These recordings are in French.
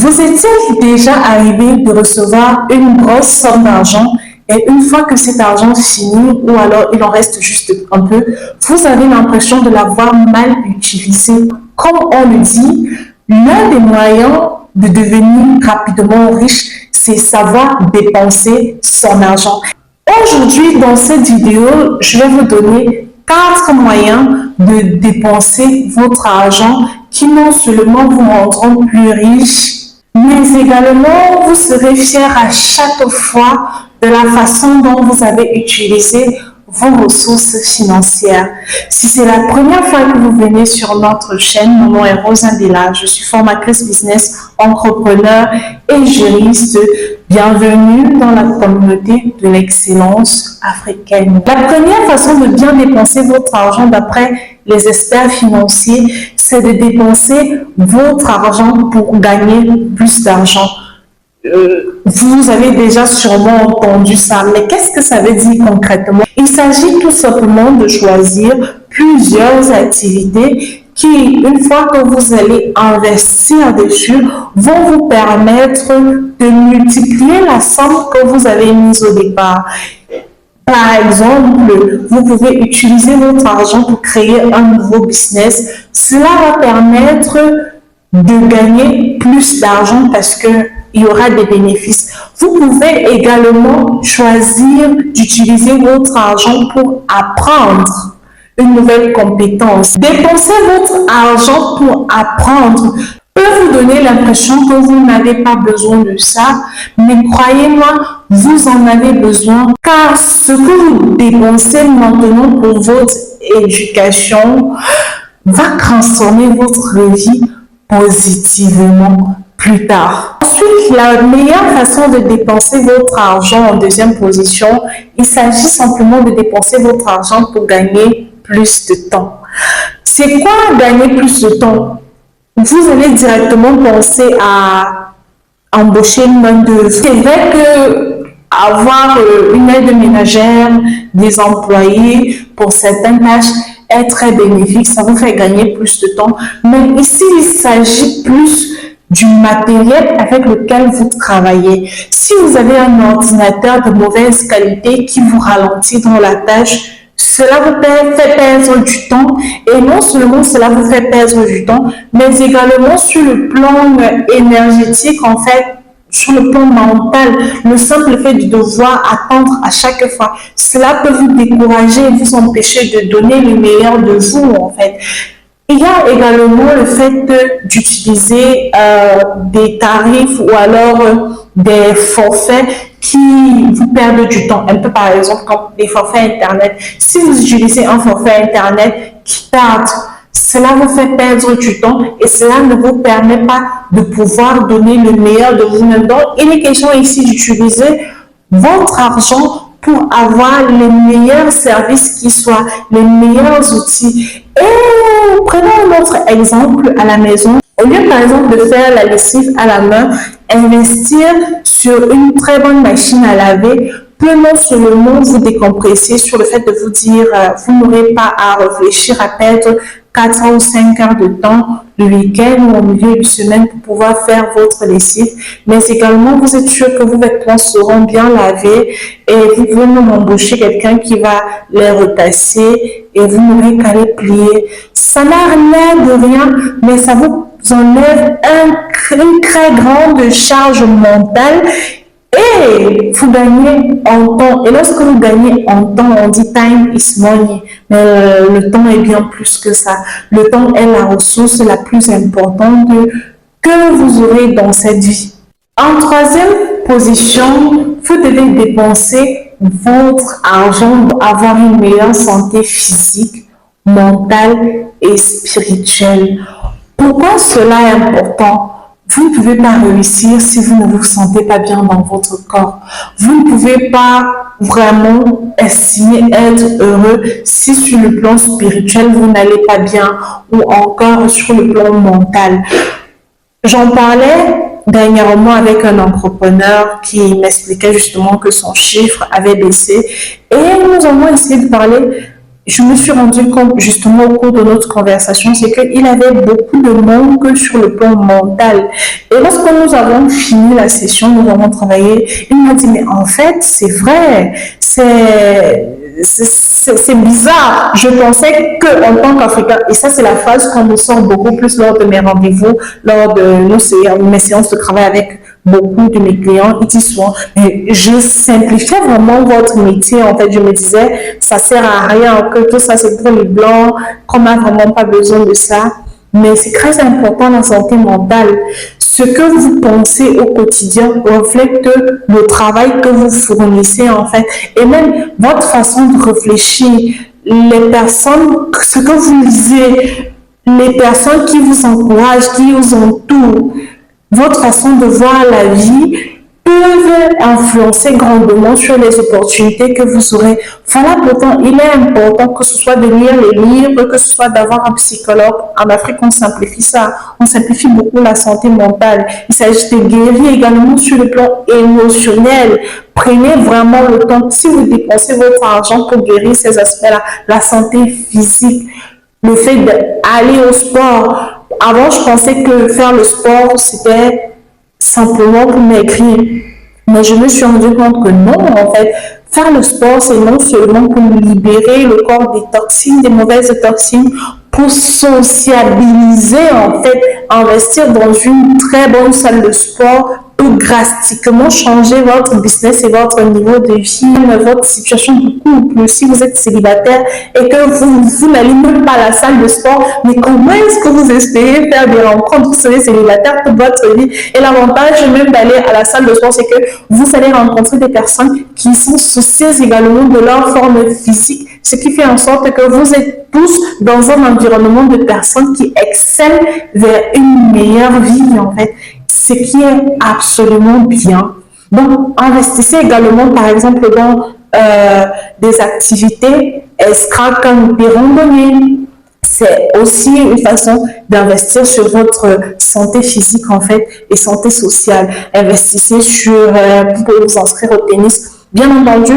Vous est-il déjà arrivé de recevoir une grosse somme d'argent et une fois que cet argent finit ou alors il en reste juste un peu, vous avez l'impression de l'avoir mal utilisé? Comme on le dit, l'un des moyens de devenir rapidement riche, c'est savoir dépenser son argent. Aujourd'hui, dans cette vidéo, je vais vous donner 4 moyens de dépenser votre argent qui non seulement vous rendront plus riche, mais également vous serez fier à chaque fois de la façon dont vous avez utilisé vos ressources financières. Si c'est la première fois que vous venez sur notre chaîne, mon nom est Rosabella, je suis formatrice business, entrepreneur et juriste. Bienvenue dans la communauté de l'excellence africaine. La première façon de bien dépenser votre argent d'après les experts financiers, c'est de dépenser votre argent pour gagner plus d'argent. Vous avez déjà sûrement entendu ça, mais qu'est-ce que ça veut dire concrètement? Il s'agit tout simplement de choisir plusieurs activités qui, une fois que vous allez investir dessus, vont vous permettre de multiplier la somme que vous avez mise au départ. Par exemple, vous pouvez utiliser votre argent pour créer un nouveau business. Cela va permettre de gagner plus d'argent parce que il y aura des bénéfices. Vous pouvez également choisir d'utiliser votre argent pour apprendre une nouvelle compétence. Dépenser votre argent pour apprendre peut vous donner l'impression que vous n'avez pas besoin de ça, mais croyez-moi, vous en avez besoin car ce que vous dépensez maintenant pour votre éducation va transformer votre vie positivement plus tard. Ensuite, la meilleure façon de dépenser votre argent en deuxième position, il s'agit simplement de dépenser votre argent pour gagner plus de temps. C'est quoi gagner plus de temps? Vous allez directement penser à embaucher une main-d'œuvre. C'est vrai que avoir une aide ménagère, des employés pour certaines tâches est très bénéfique, ça vous fait gagner plus de temps. Mais ici, il s'agit plus du matériel avec lequel vous travaillez. Si vous avez un ordinateur de mauvaise qualité qui vous ralentit dans la tâche, cela vous fait perdre du temps et non seulement cela vous fait perdre du temps, mais également sur le plan énergétique, en fait, sur le plan mental, le simple fait de devoir attendre à chaque fois, cela peut vous décourager et vous empêcher de donner le meilleur de vous, en fait. Il y a également le fait d'utiliser des tarifs ou alors des forfaits qui vous perdent du temps. Un peu par exemple comme des forfaits Internet. Si vous utilisez un forfait Internet qui tarde, cela vous fait perdre du temps et cela ne vous permet pas de pouvoir donner le meilleur de vous-même. Donc, il est question ici d'utiliser votre argent pour avoir les meilleurs services qui soient, les meilleurs outils. Et prenons un autre exemple à la maison. Au lieu par exemple de faire la lessive à la main, investir sur une très bonne machine à laver peut non seulement vous décompresser sur le fait de vous dire vous n'aurez pas à réfléchir à perdre 4 ou 5 heures de temps le week-end ou au milieu de semaine pour pouvoir faire votre lessive, mais également vous êtes sûr que vos vêtements seront bien lavés et vous pouvez même embaucher quelqu'un qui va les repasser et vous n'aurez qu'à les plier. Ça n'a l'air de rien, mais ça vous enlève une très grande charge mentale et vous gagnez en temps. Et lorsque vous gagnez en temps, on dit time is money. Mais le temps est bien plus que ça. Le temps est la ressource la plus importante que vous aurez dans cette vie. En troisième position, vous devez dépenser votre argent pour avoir une meilleure santé physique, mentale et spirituelle. Pourquoi cela est important? Vous ne pouvez pas réussir si vous ne vous sentez pas bien dans votre corps. Vous ne pouvez pas vraiment estimer être heureux si sur le plan spirituel vous n'allez pas bien ou encore sur le plan mental. J'en parlais dernièrement avec un entrepreneur qui m'expliquait justement que son chiffre avait baissé et nous avons essayé de parler je me suis rendu compte justement au cours de notre conversation, c'est qu'il avait beaucoup de manque sur le plan mental. Et lorsque nous avons fini la session, nous avons travaillé, il m'a dit, mais en fait, c'est vrai, c'est bizarre. Je pensais qu'en tant qu'Africain, et ça c'est la phrase qu'on me sort beaucoup plus lors de mes rendez-vous, lors de mes séances de travail avec beaucoup de mes clients, ils disent souvent, mais je simplifiais vraiment votre métier. En fait, je me disais, ça sert à rien, que tout ça c'est pour les blancs, qu'on n'a vraiment pas besoin de ça. Mais c'est très important la santé mentale. Ce que vous pensez au quotidien reflète le travail que vous fournissez en fait. Et même votre façon de réfléchir, les personnes, ce que vous lisez, les personnes qui vous encouragent, qui vous entourent, votre façon de voir la vie peuvent influencer grandement sur les opportunités que vous aurez. Voilà pourtant, il est important que ce soit de lire les livres, que ce soit d'avoir un psychologue. En Afrique, on simplifie ça. On simplifie beaucoup la santé mentale. Il s'agit de guérir également sur le plan émotionnel. Prenez vraiment le temps. Si vous dépensez votre argent pour guérir ces aspects-là, la santé physique, le fait d'aller au sport. Avant, je pensais que faire le sport, c'était simplement pour maigrir. Mais je me suis rendu compte que non, en fait. Faire le sport, c'est non seulement pour libérer le corps des toxines, des mauvaises toxines, pour sociabiliser, en fait, investir dans une très bonne salle de sport peut drastiquement changer votre business et votre niveau de vie, votre situation de couple. Si vous êtes célibataire et que vous n'allez même pas à la salle de sport, mais comment est-ce que vous espérez faire des rencontres? Vous serez célibataire toute votre vie. Et l'avantage même d'aller à la salle de sport, c'est que vous allez rencontrer des personnes qui sont soucieuses également de leur forme physique, ce qui fait en sorte que vous êtes tous dans un environnement de personnes qui excellent vers une meilleure vie, en fait. Ce qui est absolument bien. Donc, investissez également, par exemple, dans des activités extra comme des randonnées. C'est aussi une façon d'investir sur votre santé physique, en fait, et santé sociale. Investissez vous pouvez vous inscrire au tennis. Bien entendu,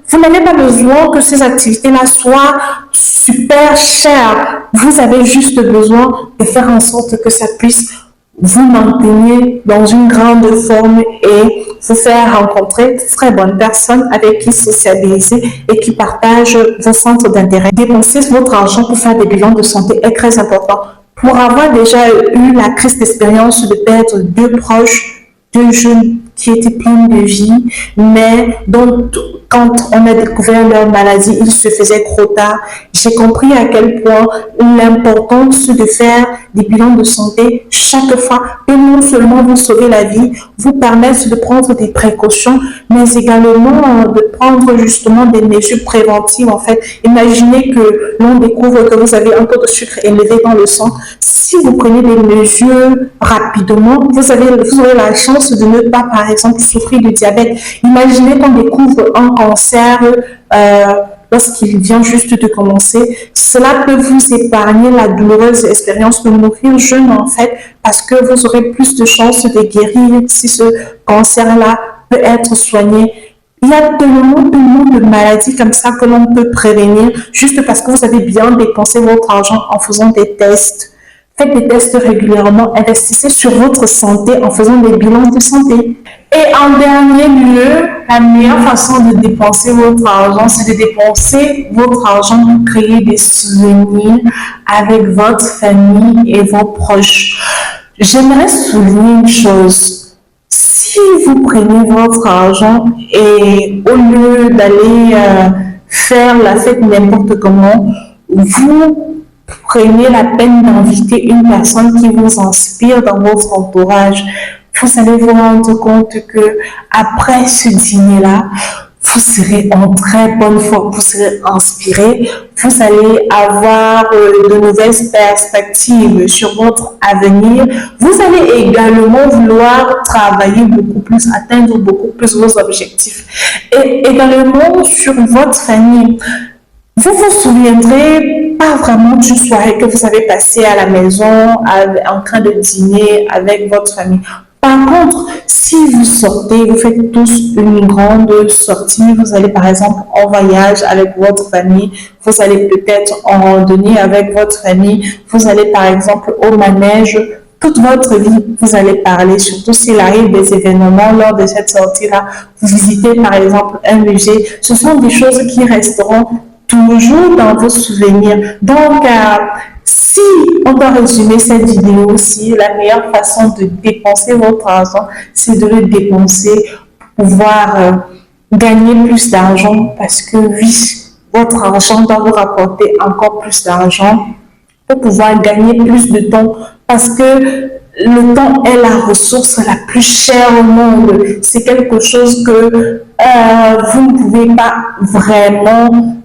vous n'avez pas besoin que ces activités-là soient super chères. Vous avez juste besoin de faire en sorte que ça puisse vous maintenir dans une grande forme et vous faire rencontrer de très bonnes personnes avec qui socialiser et qui partagent vos centres d'intérêt. Dépenser votre argent pour faire des bilans de santé est très important. Pour avoir déjà eu la triste expérience de perdre deux proches, deux jeunes qui étaient pleins de vie, mais dont quand on a découvert leur maladie, il se faisait trop tard. J'ai compris à quel point l'importance de faire des bilans de santé chaque fois peut non seulement vous sauver la vie, vous permettre de prendre des précautions, mais également de prendre justement des mesures préventives. En fait, imaginez que l'on découvre que vous avez un taux de sucre élevé dans le sang. Si vous prenez des mesures rapidement, vous aurez la chance de ne pas, par exemple, souffrir de diabète. Imaginez qu'on découvre un cancer lorsqu'il vient juste de commencer. Cela peut vous épargner la douloureuse expérience de mourir jeune, en fait, parce que vous aurez plus de chances de guérir si ce cancer-là peut être soigné. Il y a tellement de maladies comme ça que l'on peut prévenir juste parce que vous avez bien dépensé votre argent en faisant des tests. Faites des tests régulièrement, investissez sur votre santé en faisant des bilans de santé. Et en dernier lieu, la meilleure façon de dépenser votre argent, c'est de dépenser votre argent pour créer des souvenirs avec votre famille et vos proches. J'aimerais souligner une chose. Si vous prenez votre argent et au lieu d'aller faire la fête n'importe comment, vous prenez la peine d'inviter une personne qui vous inspire dans votre entourage, vous allez vous rendre compte que après ce dîner-là, vous serez en très bonne forme, vous serez inspiré, vous allez avoir de nouvelles perspectives sur votre avenir. Vous allez également vouloir travailler beaucoup plus, atteindre beaucoup plus vos objectifs. Et également sur votre famille. Vous vous souviendrez pas vraiment d'une soirée que vous avez passée à la maison en train de dîner avec votre famille. Par contre, si vous sortez, vous faites tous une grande sortie, vous allez par exemple en voyage avec votre famille, vous allez peut-être en randonnée avec votre famille, vous allez par exemple au manège, toute votre vie, vous allez parler, surtout s'il arrive des événements lors de cette sortie-là, vous visitez par exemple un musée, ce sont des choses qui resteront toujours dans vos souvenirs. Donc, si on doit résumer cette vidéo aussi, la meilleure façon de dépenser votre argent, c'est de le dépenser pour pouvoir gagner plus d'argent parce que oui, votre argent doit vous rapporter encore plus d'argent pour pouvoir gagner plus de temps parce que le temps est la ressource la plus chère au monde. C'est quelque chose que vous ne pouvez pas vraiment,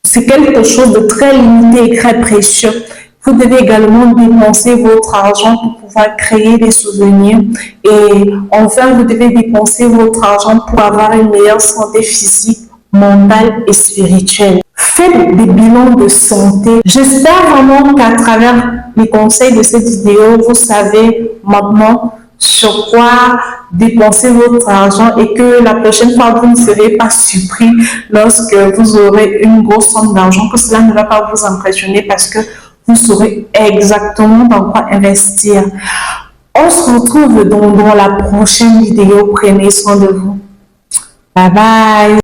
c'est quelque chose de très limité et très précieux. Vous devez également dépenser votre argent pour pouvoir créer des souvenirs. Et enfin, vous devez dépenser votre argent pour avoir une meilleure santé physique, mentale et spirituelle. Faites des bilans de santé. J'espère vraiment qu'à travers les conseils de cette vidéo, vous savez maintenant sur quoi dépenser votre argent et que la prochaine fois, vous ne serez pas surpris lorsque vous aurez une grosse somme d'argent, que cela ne va pas vous impressionner parce que vous saurez exactement dans quoi investir. On se retrouve dans la prochaine vidéo. Prenez soin de vous. Bye bye.